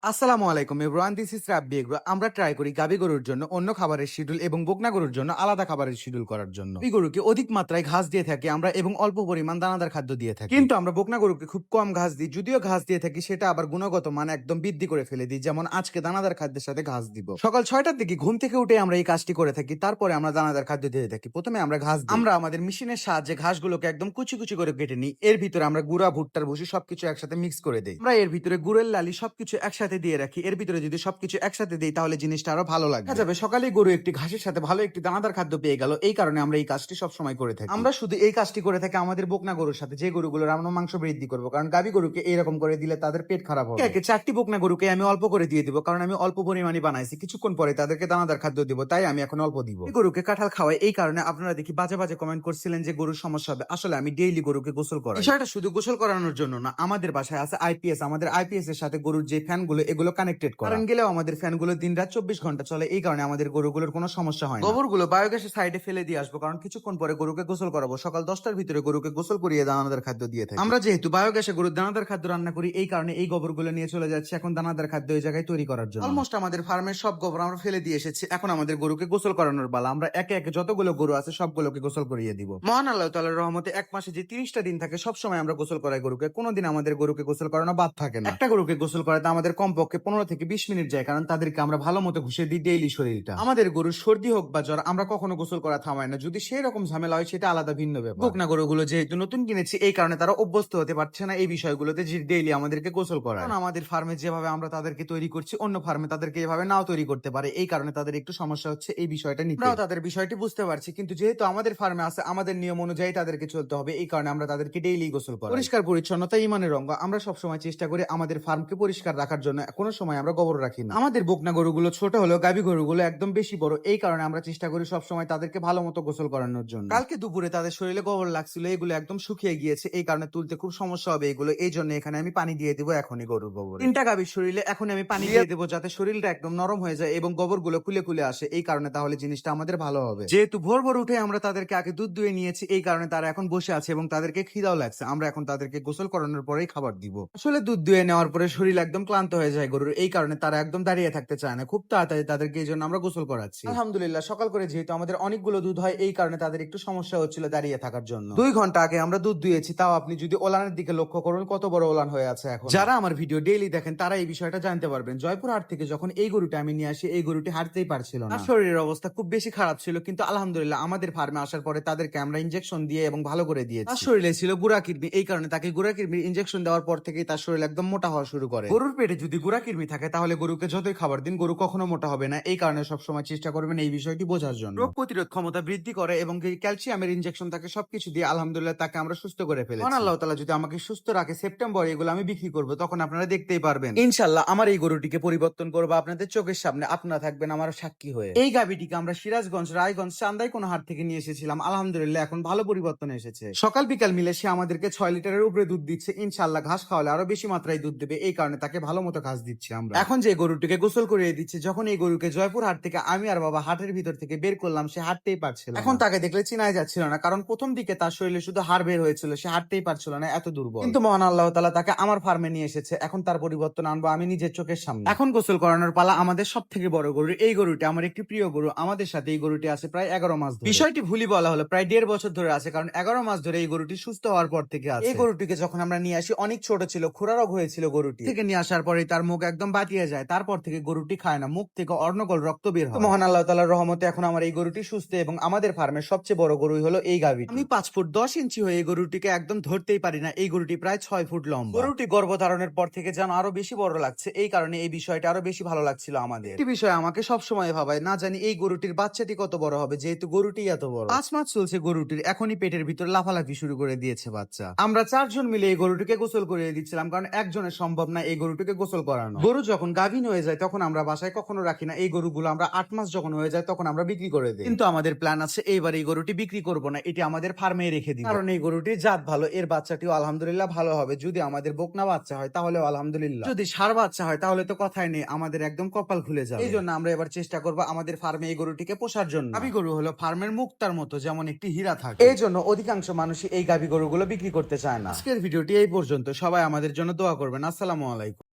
আসসালামু আলাইকুম everyone, this is Rabbi agro. আমরা ট্রাই করি গাভী গরুর জন্য অন্য খাবারের শিডিউল এবং বকনা গরুর জন্য আলাদা খাবারের শিডিউল করার জন্য। এই গরুকে অধিক মাত্রায় ঘাস দিয়ে থাকি আমরা এবং অল্প পরিমাণ দানাদার খাদ্য দিয়ে থাকি, কিন্তু আমরা বকনা গরুকে খুব কম ঘাস দিই। যদিও ঘাস দিয়ে থাকি, সেটা আবার গুণগত মান একদম বৃদ্ধি করে ফেলে দিই। যেমন আজকে দানাদার খাদ্যের সাথে ঘাস দিব। সকাল 6টার দিকে ঘুম থেকে উঠে আমরা এই কাজটি করে থাকি। তারপরে আমরা দানাদার খাদ্য দিয়ে থাকি। প্রথমে আমরা ঘাস দিই। আমরা আমাদের মেশিনের সাহায্যে ঘাসগুলোকে একদম কুচি কুচি করে কেটে নিই। এর ভিতরে আমরা গুঁড়া ভুট্টার ভুসি সবকিছু একসাথে মিক্স করে দিই। আমরা এর ভিতরে গুড়ের লালি সবকিছু একসাথে দিয়ে রাখি। এর ভিতরে যদি সবকিছু একসাথে দিই তাহলে জিনিসটা আরো ভালো লাগবে। দেখা যাবে সকালে গরু একটি ঘাসের সাথে ভালো একটি দানাদার খাদ্য পেয়ে গেল। এই কারণে আমরা এই কাজটি সব সময় করে থাকি। আমরা শুধু এই কাজটি করে থাকি আমাদের বকনা গরুর সাথে, যে গরুগুলোর আমরা মাংস বৃদ্ধি করবো। কারণ গাভী গরুকে এরকম করে দিলে তাদের পেট খারাপ হবে। একে 4টি বকনা গরুকে আমি অল্প করে দিয়ে দিব, কারণ আমি অল্প পরিমাণে বানাইছি। কিছুক্ষণ পরে তাদেরকে দানাদার খাদ্য দিব, তাই আমি এখন অল্প দিব। এই গরুকে কাঁঠাল খাওয়াই, এই কারণে আপনারা দেখি বাজে বাজে কমেন্ট করছিলেন যে গরুর সমস্যা হবে। আসলে আমি ডেইলি গরুকে গোসল করাই। বিষয়টা শুধু গোসল করানোর জন্য না, আমাদের বাসায় আছে আইপিএস। আমাদের আইপিএস এর সাথে গরুর যে ফ্যান গুলো এগুলো কানেক্টেড করা। কারণ গেলেও আমাদের ফ্যান গুলো দিন রাত 24 ঘন্টা চলে। এই কারণে আমাদের গরুগুলোর কোনো সমস্যা হয় না। গোবরগুলো বায়োগ্যাসের সাইডে ফেলে দিয়ে আসবো, কারণ কিছুক্ষণ পরে গরুকে গোসল করাবো। সকাল 10টার ভিতরে গরুকে গোসল করিয়ে দানাদার খাদ্য দিয়ে থাকি। আমরা যেহেতু বায়োগ্যাসে গরুর দানাদার খাদ্য রান্না করি, এই কারণে এই গোবরগুলো নিয়ে চলে যাচ্ছে এখন দানাদার খাদ্য এই জায়গায় তৈরি করার জন্য। অলমোস্ট আমাদের ফার্মের সব গোবর আমরা ফেলে দিয়ে এসেছি। এখন আমাদের গরুকে গোসল করানোর পালা। আমরা একে একে যতগুলো গরু আছে সবগুলোকে গোসল করিয়ে দিব। মহান আল্লাহ তাআলার রহমতে এক মাসে যে 30টা দিন থাকে সব সময় আমরা গোসল করাই গরুকে। কোনোদিন আমাদের গরুকে গোসল করানো বাদ থাকে না। একটা গরুকে গোসল করাতে আমাদের কমপক্ষে 15 থেকে 20 মিনিট যায়, কারণ তাদেরকে আমরা ভালো মতো ঘুষে দিই ডেইলি শরীরটা। আমাদের গরুর সর্দি হোক বা জ্বর আমরা কখনো গোসল করা থামাই না। যদি সেই রকম ঝামেলা হয় সেটা আলাদা ভিন্ন ব্যাপার। বকনা গরুগুলো যেহেতু নতুন কিনেছি, এই কারণে তারা অভ্যস্ত হতে পারছে না এই বিষয়গুলোতে যে ডেইলি আমাদেরকে গোসল করা। কারণ আমাদের ফার্মে যেভাবে আমরা তাদেরকে তৈরি করছি, অন্য ফার্মে তাদেরকে এভাবে নাও তৈরি করতে পারে। এই কারণে তাদের একটু সমস্যা হচ্ছে এই বিষয়টা নিয়ে। আমরাও তাদের বিষয়টি বুঝতে পারছি, কিন্তু যেহেতু আমাদের ফার্মে আছে আমাদের নিয়ম অনুযায়ী তাদেরকে চলতে হবে। এই কারণে আমরা তাদেরকে ডেইলি গোসল করি। পরিষ্কার পরিচ্ছন্নতা ইমানের অঙ্গ। আমরা সবসময় চেষ্টা করি আমাদের ফার্মকে পরিষ্কার রাখার জন্য। কোনো সময় আমরা গোবর রাখি না। আমাদের বকনা গরুগুলো ছোট হলেও গাভী গরুগুলো একদম বেশি বড়। এই কারণে আমরা চেষ্টা করি সবসময় তাদেরকে ভালো মতো গোসল করানোর জন্য। কালকে দুপুরে তাদের শরীরে গোবর লাগছিল, এগুলো একদম শুকিয়ে গিয়েছে। এই কারণে তুলতে খুব সমস্যা হবে এগুলো। এই জন্য এখানে আমি পানি দিয়ে দিব এখনই গরুর গোবর। 3টা গাভীর শরীরে এখন আমি পানি দিয়ে দেবো, যাতে শরীরটা একদম নরম হয়ে যায় এবং গোবর গুলো খুলে খুলে আসে। এই কারণে তাহলে জিনিসটা আমাদের ভালো হবে। যেহেতু ভোর ভোর উঠে আমরা তাদেরকে আগে দুধ দুয়ে নিয়েছি, এই কারণে তারা এখন বসে আছে এবং তাদেরকে খিদাও লাগছে। আমরা এখন তাদেরকে গোসল করানোর পরেই খাবার দিব। আসলে দুধ দুয়ে নেওয়ার পরে শরীর একদম ক্লান্ত হয়ে যায় গরুর। এই কারণে তারা একদম দাঁড়িয়ে থাকতে চায় না। খুব তাড়াতাড়ি তাদেরকে এই জন্য আমরা গোসল করাচ্ছি। আলহামদুলিল্লাহ, সকাল করে যেহেতু আমাদের অনেকগুলো দুধ হয়, এই কারণে তাদের একটু সমস্যা হচ্ছিল দাঁড়িয়ে থাকার জন্য। 2 ঘন্টা আগে আমরা দুধ দুয়েছি, তাও আপনি যদি ওলানের দিকে লক্ষ্য করুন কত বড় ওলান হয়ে আছে এখন। যারা আমার ভিডিও ডেইলি দেখেন তারা এই বিষয়টা জানতে পারবেন। জয়পুর হাট থেকে যখন এই গরুটা আমি নিয়ে আসি, এই গরুটি হাঁটতেই পারছিল না। শরীরের অবস্থা খুব বেশি খারাপ ছিল, কিন্তু আলহামদুলিল্লাহ আমাদের ফার্মে আসার পরে তাদেরকে আমরা ইনজেকশন দিয়ে এবং ভালো করে দিয়েছি। তার শরীরে ছিল গুড়া কিডনি, এই কারণে তাকে গুড়া কিডনির ইনজেকশন দেওয়ার পর থেকেই তার শরীর একদম মোটা হওয়া শুরু করে। গরুর পেটে যদি গুড়া কিডনি থাকে তাহলে গরুকে যতই খাবার দিন গরু কখনো মোটা হবে না। এই কারণে সবসময় চেষ্টা করবেন এই বিষয়টি বোঝার জন্য। রোগ প্রতিরোধ ক্ষমতা বৃদ্ধি করে এবং ক্যালসিয়ামের ইনজেকশন তাকে সবকিছু দিয়ে আলহামদুলিল্লাহ তাকে আমরা সুস্থ করে ফেলেছি। আল্লাহ তাআলা যদি আমাকে সুস্থ রাখে, সেপ্টেম্বরে এগুলো আমি বিক্রি করব, তখন আপনারা দেখতেই পারবেন ইনশাআল্লাহ আমার এই গরুটিকে পরিবর্তন করবো আপনাদের চোখের সামনে। আপনারা থাকবেন আমার সাক্ষী হয়ে। এই গাভীটিকে আমরা সিরাজগঞ্জ, রায়গঞ্জ, চান্দাই কোন হাট থেকে নিয়ে এসেছিলাম। আলহামদুলিল্লাহ এখন ভালো পরিবর্তন এসেছে। সকাল বিকাল মিলে সে আমাদেরকে 6 লিটারের উপরে দুধ দিচ্ছে। ইনশাআল্লাহ ঘাস খাওয়ালে আরো বেশি মাত্রায় দুধ দেবে। এই কারণে তাকে ভালো মতো ঘাস দিচ্ছি আমরা। এখন যে গরুটিকে গোসল করিয়ে দিচ্ছি, যখন এই গরুকে জয়পুর হাট থেকে আমি আর বাবা হাটের ভিতর থেকে বের করলাম, সে হাঁটতেই পারছিল না। এখন তাকে দেখলে চিনাই যাচ্ছিল না, কারণ প্রথম দিকে তার শরীরে শুধু হাড় বের হয়েছিল, সে হাঁটতেই পারছিল না, এত দুর্বল। কিন্তু মহান আল্লাহ তাআলা তাকে আমার ফার্মে নিয়ে এসেছে। এখন তার পরিবর্তন আনবো আমি নিজের চোখের সামনে। এখন গোসল করানোর পালা আমাদের সব থেকে বড় গরু। এই গরুটি আমার একটি প্রিয় গরু। আমাদের সাথে এই গরুটি আছে প্রায় 11 মাস ধরে। বিষয়টি ভুলই বলা হলো, প্রায় 1.5 বছর ধরে আছে, কারণ 11 মাস ধরে এই গরুটি সুস্থ হওয়ার পর থেকে আছে। এই গরুটিকে যখন আমরা নিয়ে আসি অনেক ছোট ছিল, খুরা রোগ হয়েছিল গরুটি থেকে। নিয়ে আসার পরে তার মুখ একদম বাতিয়ে যায়। তারপর থেকে গরুটি খায় না, মুখ থেকে অর্ণগোল রক্ত বের হয়। মহান আল্লাহ তাআলার রহমতে এখন আমার এই গরুটি সুস্থ এবং আমাদের ফার্মের সবচেয়ে বড় গরুই হলো এই গাভীটি। আমি 5 ফুট 10 ইঞ্চি হয়ে এই গরুটিকে একদম ধরতেই পারি না। এই গরুটি প্রায় 6 ফুট লম্বা। গরুটি গর্ভধারণের পর থেকে যেন আরো বেশি বড় লাগছে। এই কারণে এই বিষয়টা আরো বেশি ভালো লাগছিল আমাদের। একটি বিষয় আমাকে সবসময় ভাবায়, না জানি এই গরুটির বাচ্চাটি কত বড় হবে, যেহেতু গরুটি এত বড়। 5 মাস চলছে গরুটির, এখনই পেটের ভিতর লাফালাফি শুরু করে দিয়েছে বাচ্চা। আমরা 4 জন মিলে এই গরুটিকে গোসল করিয়ে দিচ্ছিলাম, কারণ একজনের সম্ভব না এই গরুটিকে গোসল করানো। গরু যখন গাভীন হয়ে যায় তখন আমরা বাসায় কখনো রাখি না। এই গরুগুলো আমরা 8 মাস যখন হয়ে যায় তখন আমরা বিক্রি করে দিই। কিন্তু আমাদের প্ল্যান আছে এইবার এই গরুটি বিক্রি করব না, এটি আমাদের ফার্মে রেখে দিব, কারণ এই গরুটির জাত ভালো, এর বাচ্চাটিও আলহামদুলিল্লাহ ভালো হবে। যদি আমাদের বকনা বাচ্চা হয় তাহলেও আলহামদুলিল্লাহ, যদি ষাঁড় বাচ্চা হয় তাহলে তো কথাই নেই, আমাদের একদম কপাল খুলে যাবে। এই জন্য আমরা এবার চেষ্টা করবো আমাদের ফার্মে এই গরুটিকে পোষার জন্য। গাভী গরু হলো ফার্মের মুক্তার মতো, যেমন একটি হীরা থাকে। এই জন্য অধিকাংশ মানুষই এই গাভী গরুগুলো বিক্রি করতে চায় না। আজকের ভিডিওটি এই পর্যন্ত। সবাই আমাদের জন্য দোয়া করবেন। আসসালামু আলাইকুম।